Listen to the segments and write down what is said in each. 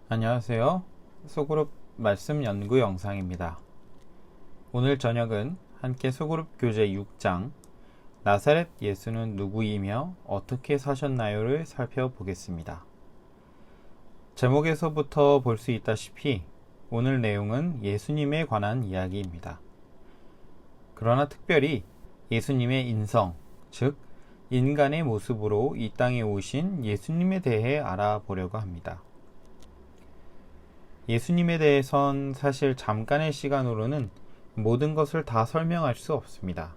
안녕하세요. 소그룹 말씀 연구 영상입니다. 오늘 저녁은 함께 소그룹 교재 6장 나사렛 예수는 누구이며 어떻게 사셨나요를 살펴보겠습니다. 제목에서부터 볼 수 있다시피 오늘 내용은 예수님에 관한 이야기입니다. 그러나 특별히 예수님의 인성, 즉 인간의 모습으로 이 땅에 오신 예수님에 대해 알아보려고 합니다. 예수님에 대해선 사실 잠깐의 시간으로는 모든 것을 다 설명할 수 없습니다.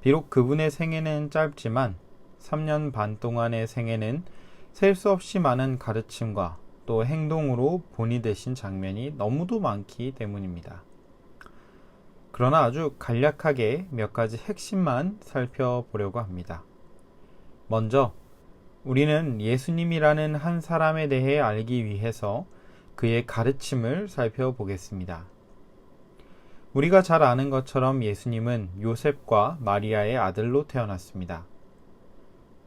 비록 그분의 생애는 짧지만 3년 반 동안의 생애는 셀 수 없이 많은 가르침과 또 행동으로 본이 되신 장면이 너무도 많기 때문입니다. 그러나 아주 간략하게 몇 가지 핵심만 살펴보려고 합니다. 먼저 우리는 예수님이라는 한 사람에 대해 알기 위해서 그의 가르침을 살펴보겠습니다. 우리가 잘 아는 것처럼 예수님은 요셉과 마리아의 아들로 태어났습니다.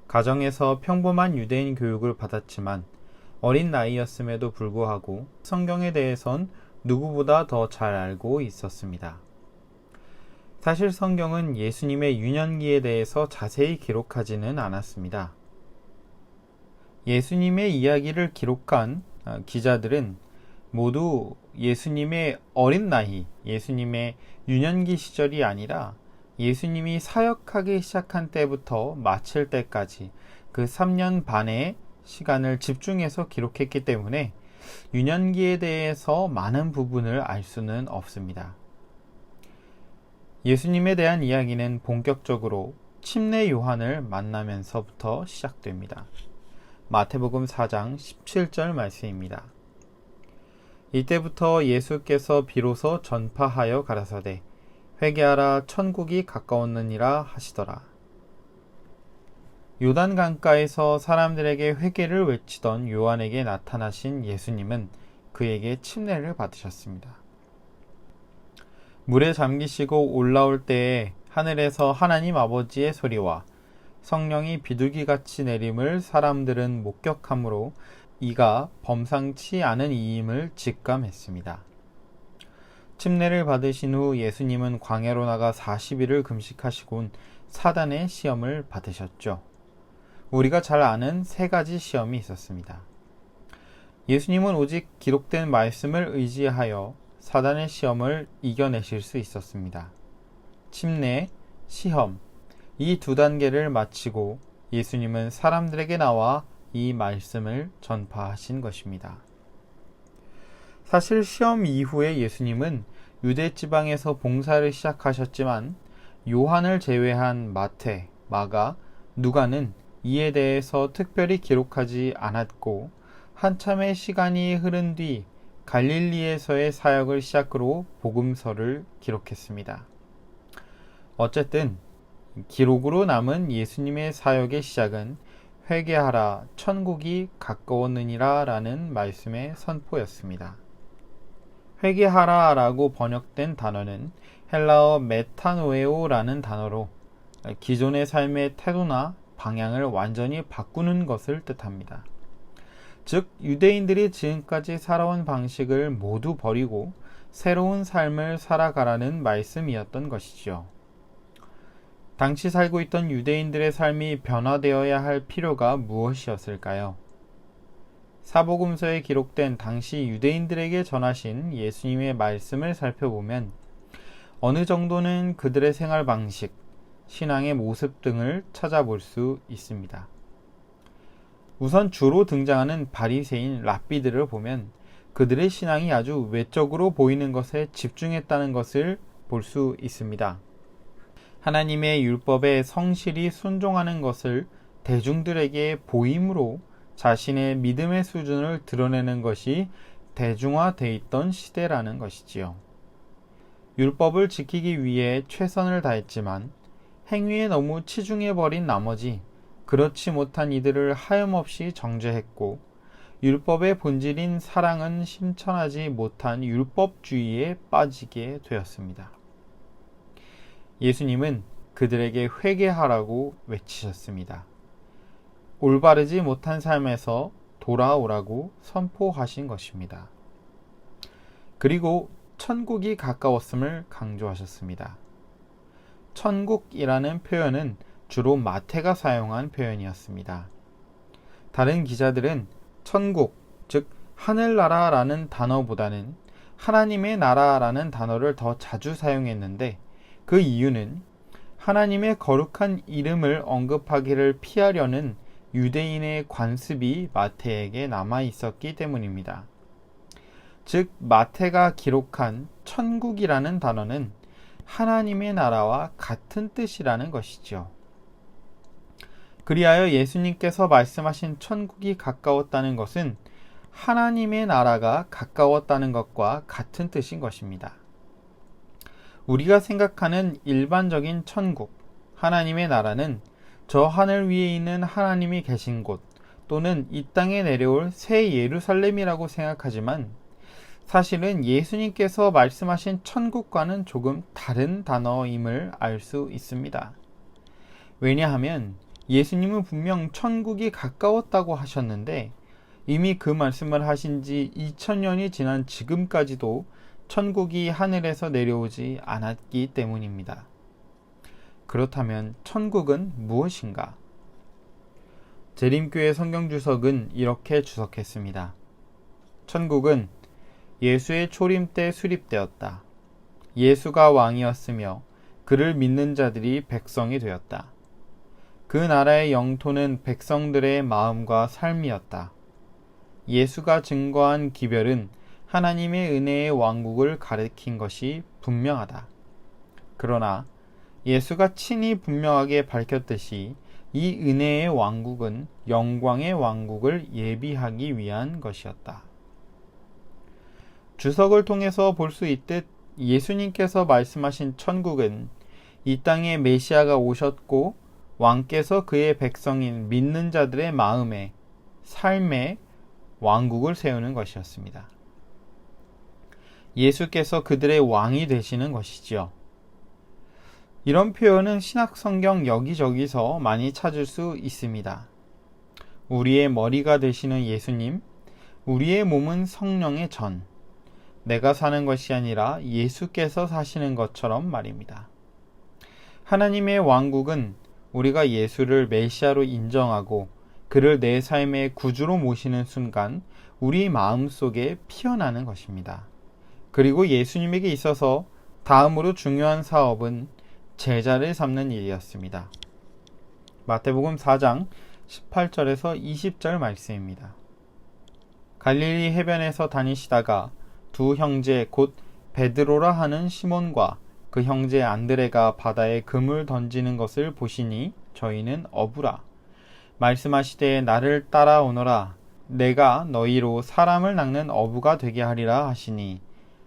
가정에서 평범한 유대인 교육을 받았지만 어린 나이였음에도 불구하고 성경에 대해선 누구보다 더 잘 알고 있었습니다. 사실 성경은 예수님의 유년기에 대해서 자세히 기록하지는 않았습니다. 예수님의 이야기를 기록한 기자들은 모두 예수님의 어린 나이, 예수님의 유년기 시절이 아니라 예수님이 사역하기 시작한 때부터 마칠 때까지 그 3년 반의 시간을 집중해서 기록했기 때문에 유년기에 대해서 많은 부분을 알 수는 없습니다. 예수님에 대한 이야기는 본격적으로 침례 요한을 만나면서부터 시작됩니다. 마태복음 4장 17절 말씀입니다. 이때부터 예수께서 비로소 전파하여 가라사대 회개하라 천국이 가까웠느니라 하시더라. 요단 강가에서 사람들에게 회개를 외치던 요한에게 나타나신 예수님은 그에게 침례를 받으셨습니다. 물에 잠기시고 올라올 때에 하늘에서 하나님 아버지의 소리와 성령이 비둘기같이 내림을 사람들은 목격함으로 이가 범상치 않은 이임을 직감했습니다. 침례를 받으신 후 예수님은 광야로 나가 40일을 금식하시곤 사단의 시험을 받으셨죠. 우리가 잘 아는 세 가지 시험이 있었습니다. 예수님은 오직 기록된 말씀을 의지하여 사단의 시험을 이겨내실 수 있었습니다. 침례, 시험, 이 두 단계를 마치고 예수님은 사람들에게 나와 이 말씀을 전파하신 것입니다. 사실 시험 이후에 예수님은 유대 지방에서 봉사를 시작하셨지만 요한을 제외한 마태, 마가, 누가는 이에 대해서 특별히 기록하지 않았고 한참의 시간이 흐른 뒤 갈릴리에서의 사역을 시작으로 복음서를 기록했습니다. 어쨌든 기록으로 남은 예수님의 사역의 시작은 회개하라 천국이 가까웠느니라 라는 말씀의 선포였습니다. 회개하라 라고 번역된 단어는 헬라어 메타노에오 라는 단어로 기존의 삶의 태도나 방향을 완전히 바꾸는 것을 뜻합니다. 즉 유대인들이 지금까지 살아온 방식을 모두 버리고 새로운 삶을 살아가라는 말씀이었던 것이죠. 당시 살고 있던 유대인들의 삶이 변화되어야 할 필요가 무엇이었을까요? 사복음서에 기록된 당시 유대인들에게 전하신 예수님의 말씀을 살펴보면 어느 정도는 그들의 생활 방식, 신앙의 모습 등을 찾아볼 수 있습니다. 우선 주로 등장하는 바리새인 랍비들을 보면 그들의 신앙이 아주 외적으로 보이는 것에 집중했다는 것을 볼 수 있습니다. 하나님의 율법에 성실히 순종하는 것을 대중들에게 보임으로 자신의 믿음의 수준을 드러내는 것이 대중화되어 있던 시대라는 것이지요. 율법을 지키기 위해 최선을 다했지만 행위에 너무 치중해버린 나머지 그렇지 못한 이들을 하염없이 정죄했고 율법의 본질인 사랑은 실천하지 못한 율법주의에 빠지게 되었습니다. 예수님은 그들에게 회개하라고 외치셨습니다. 올바르지 못한 삶에서 돌아오라고 선포하신 것입니다. 그리고 천국이 가까웠음을 강조하셨습니다. 천국이라는 표현은 주로 마태가 사용한 표현이었습니다. 다른 기자들은 천국, 즉 하늘나라라는 단어보다는 하나님의 나라라는 단어를 더 자주 사용했는데 그 이유는 하나님의 거룩한 이름을 언급하기를 피하려는 유대인의 관습이 마태에게 남아 있었기 때문입니다. 즉 마태가 기록한 천국이라는 단어는 하나님의 나라와 같은 뜻이라는 것이죠. 그리하여 예수님께서 말씀하신 천국이 가까웠다는 것은 하나님의 나라가 가까웠다는 것과 같은 뜻인 것입니다. 우리가 생각하는 일반적인 천국, 하나님의 나라는 저 하늘 위에 있는 하나님이 계신 곳 또는 이 땅에 내려올 새 예루살렘이라고 생각하지만 사실은 예수님께서 말씀하신 천국과는 조금 다른 단어임을 알 수 있습니다. 왜냐하면 예수님은 분명 천국이 가까웠다고 하셨는데 이미 그 말씀을 하신 지 2000년이 지난 지금까지도 천국이 하늘에서 내려오지 않았기 때문입니다. 그렇다면 천국은 무엇인가? 재림교회 성경주석은 이렇게 주석했습니다. 천국은 예수의 초림 때 수립되었다. 예수가 왕이었으며 그를 믿는 자들이 백성이 되었다. 그 나라의 영토는 백성들의 마음과 삶이었다. 예수가 증거한 기별은 하나님의 은혜의 왕국을 가리킨 것이 분명하다. 그러나 예수가 친히 분명하게 밝혔듯이 이 은혜의 왕국은 영광의 왕국을 예비하기 위한 것이었다. 주석을 통해서 볼 수 있듯 예수님께서 말씀하신 천국은 이 땅에 메시아가 오셨고 왕께서 그의 백성인 믿는 자들의 마음에 삶에 왕국을 세우는 것이었습니다. 예수께서 그들의 왕이 되시는 것이지요. 이런 표현은 신약 성경 여기저기서 많이 찾을 수 있습니다. 우리의 머리가 되시는 예수님, 우리의 몸은 성령의 전, 내가 사는 것이 아니라 예수께서 사시는 것처럼 말입니다. 하나님의 왕국은 우리가 예수를 메시아로 인정하고 그를 내 삶의 구주로 모시는 순간 우리 마음속에 피어나는 것입니다. 그리고 예수님에게 있어서 다음으로 중요한 사업은 제자를 삼는 일이었습니다. 마태복음 4장 18절에서 20절 말씀입니다. 갈릴리 해변에서 다니시다가 두 형제 곧 베드로라 하는 시몬과 그 형제 안드레가 바다에 금을 던지는 것을 보시니 저희는 어부라. 말씀하시되 나를 따라오너라. 내가 너희로 사람을 낚는 어부가 되게 하리라 하시니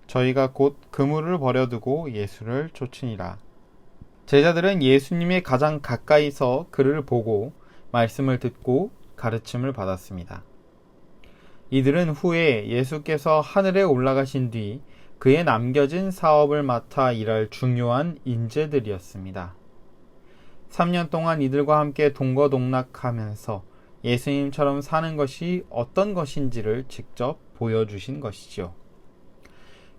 저희가 곧 그물을 버려두고 예수를 쫓으니라. 제자들은 예수님의 가장 가까이서 그를 보고 말씀을 듣고 가르침을 받았습니다. 이들은 후에 예수께서 하늘에 올라가신 뒤 그의 남겨진 사업을 맡아 일할 중요한 인재들이었습니다. 3년 동안 이들과 함께 동거동락하면서 예수님처럼 사는 것이 어떤 것인지를 직접 보여주신 것이죠.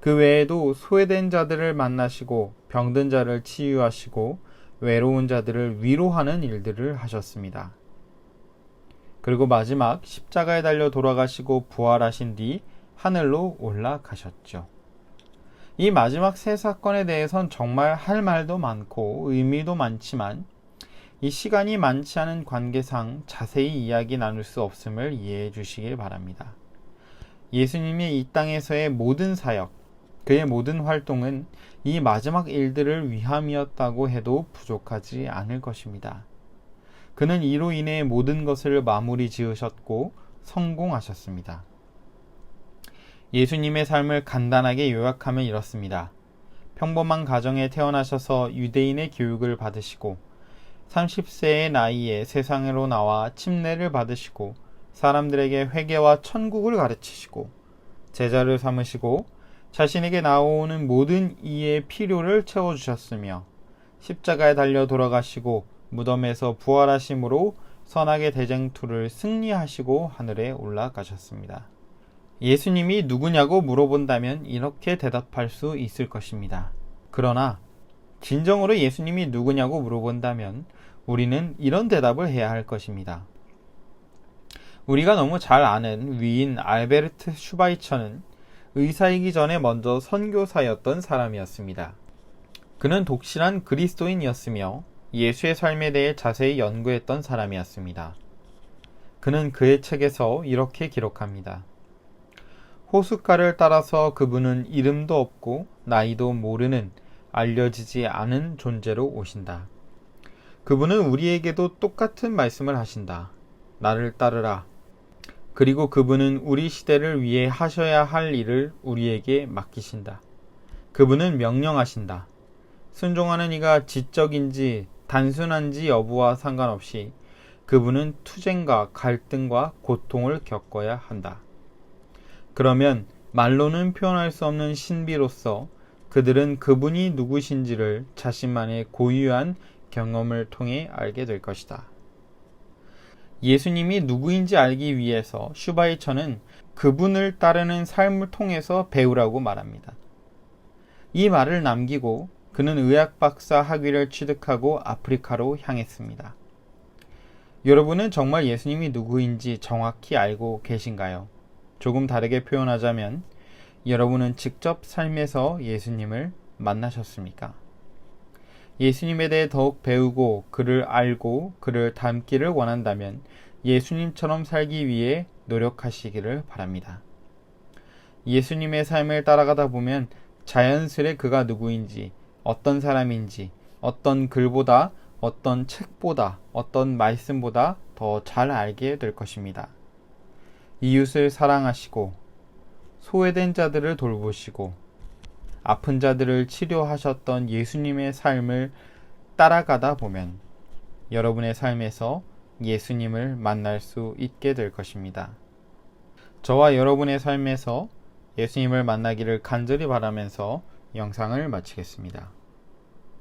그 외에도 소외된 자들을 만나시고 병든 자를 치유하시고 외로운 자들을 위로하는 일들을 하셨습니다. 그리고 마지막 십자가에 달려 돌아가시고 부활하신 뒤 하늘로 올라가셨죠. 이 마지막 세 사건에 대해선 정말 할 말도 많고 의미도 많지만 이 시간이 많지 않은 관계상 자세히 이야기 나눌 수 없음을 이해해 주시길 바랍니다. 예수님이 이 땅에서의 모든 사역, 그의 모든 활동은 이 마지막 일들을 위함이었다고 해도 부족하지 않을 것입니다. 그는 이로 인해 모든 것을 마무리 지으셨고 성공하셨습니다. 예수님의 삶을 간단하게 요약하면 이렇습니다. 평범한 가정에 태어나셔서 유대인의 교육을 받으시고 30세의 나이에 세상으로 나와 침례를 받으시고 사람들에게 회개와 천국을 가르치시고 제자를 삼으시고 자신에게 나오는 모든 이의 필요를 채워주셨으며 십자가에 달려 돌아가시고 무덤에서 부활하심으로 선악의 대쟁투를 승리하시고 하늘에 올라가셨습니다. 예수님이 누구냐고 물어본다면 이렇게 대답할 수 있을 것입니다. 그러나 진정으로 예수님이 누구냐고 물어본다면 우리는 이런 대답을 해야 할 것입니다. 우리가 너무 잘 아는 위인 알베르트 슈바이처는 의사이기 전에 먼저 선교사였던 사람이었습니다. 그는 독실한 그리스도인이었으며 예수의 삶에 대해 자세히 연구했던 사람이었습니다. 그는 그의 책에서 이렇게 기록합니다. 호숫가를 따라서 그분은 이름도 없고 나이도 모르는 알려지지 않은 존재로 오신다. 그분은 우리에게도 똑같은 말씀을 하신다. 나를 따르라. 그리고 그분은 우리 시대를 위해 하셔야 할 일을 우리에게 맡기신다. 그분은 명령하신다. 순종하는 이가 지적인지 단순한지 여부와 상관없이 그분은 투쟁과 갈등과 고통을 겪어야 한다. 그러면 말로는 표현할 수 없는 신비로서 그들은 그분이 누구신지를 자신만의 고유한 경험을 통해 알게 될 것이다. 예수님이 누구인지 알기 위해서 슈바이처는 그분을 따르는 삶을 통해서 배우라고 말합니다. 이 말을 남기고 그는 의학박사 학위를 취득하고 아프리카로 향했습니다. 여러분은 정말 예수님이 누구인지 정확히 알고 계신가요? 조금 다르게 표현하자면 여러분은 직접 삶에서 예수님을 만나셨습니까? 예수님에 대해 더욱 배우고 그를 알고 그를 닮기를 원한다면 예수님처럼 살기 위해 노력하시기를 바랍니다. 예수님의 삶을 따라가다 보면 자연스레 그가 누구인지, 어떤 사람인지, 어떤 글보다, 어떤 책보다, 어떤 말씀보다 더 잘 알게 될 것입니다. 이웃을 사랑하시고 소외된 자들을 돌보시고 아픈 자들을 치료하셨던 예수님의 삶을 따라가다 보면 여러분의 삶에서 예수님을 만날 수 있게 될 것입니다. 저와 여러분의 삶에서 예수님을 만나기를 간절히 바라면서 영상을 마치겠습니다.